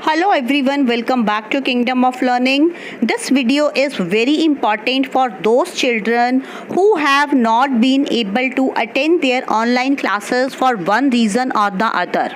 Hello everyone, welcome back to Kingdom of Learning. This video is very important for those children who have not been able to attend their online classes for one reason or the other.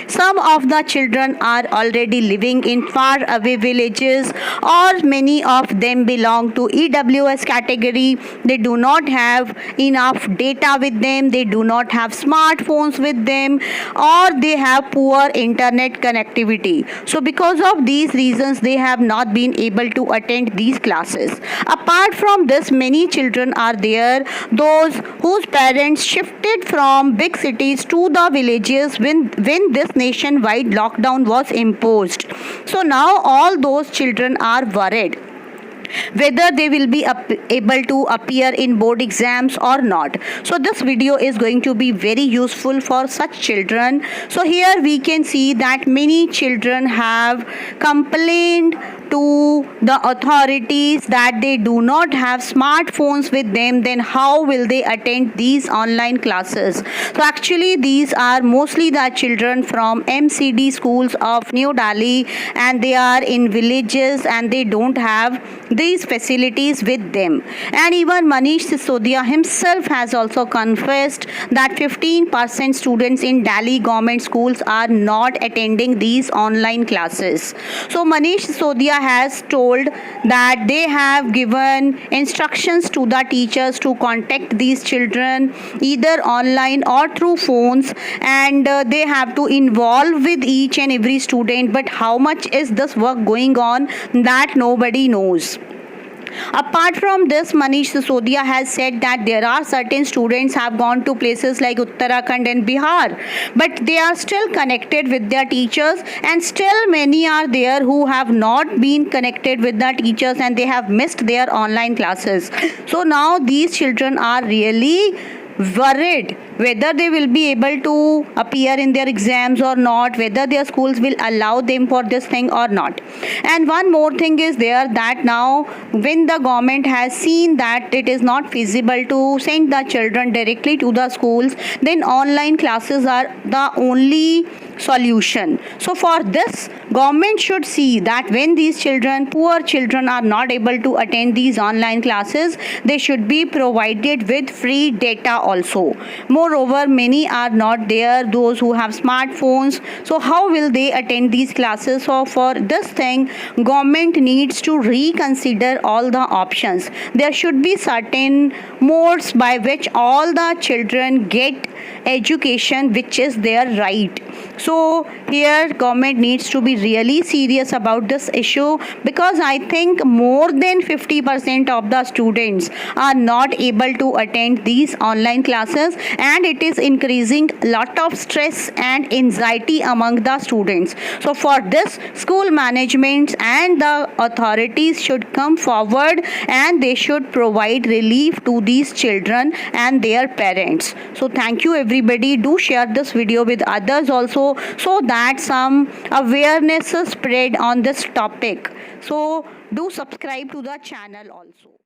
Some of the children are already living in far away villages, or many of them belong to EWS category. They do not have enough data with them, they do not have smartphones with them, or they have poor internet connectivity. So because of these reasons, they have not been able to attend these classes. Apart from this, many children are there, those whose parents shifted from big cities to the villages when this nationwide lockdown was imposed. So now all those children are worried whether they will be able to appear in board exams or not. So this video is going to be very useful for such children. So here we can see that many children have complained to the authorities that they do not have smartphones with them. Then how will they attend these online classes? So actually these are mostly the children from MCD schools of New Delhi, and they are in villages and they don't have these facilities with them. And even Manish Sisodia himself has also confessed that 15% students in Delhi government schools are not attending these online classes. So Manish Sisodia has told that they have given instructions to the teachers to contact these children either online or through phones, and they have to involve with each and every student. But how much is this work going on, that nobody knows. Apart from this, Manish Sisodia has said that there are certain students have gone to places like Uttarakhand and Bihar, but they are still connected with their teachers, and still many are there who have not been connected with the teachers and they have missed their online classes. So now these children are really worried whether they will be able to appear in their exams or not, whether their schools will allow them for this thing or not. And one more thing is there, that now when the government has seen that it is not feasible to send the children directly to the schools, then online classes are the only solution. So for this, government should see that when these children, poor children, are not able to attend these online classes, they should be provided with free data also. Moreover, many are not there, those who have smartphones. So how will they attend these classes? So for this thing, government needs to reconsider all the options. There should be certain modes by which all the children get education which is their right. So here government needs to be really serious about this issue, because I think more than 50% of the students are not able to attend these online classes, and it is increasing a lot of stress and anxiety among the students. So for this, school management and the authorities should come forward and they should provide relief to these children and their parents. So thank you everybody. Do share this video with others also, so that some awareness is spread on this topic. So do subscribe to the channel also.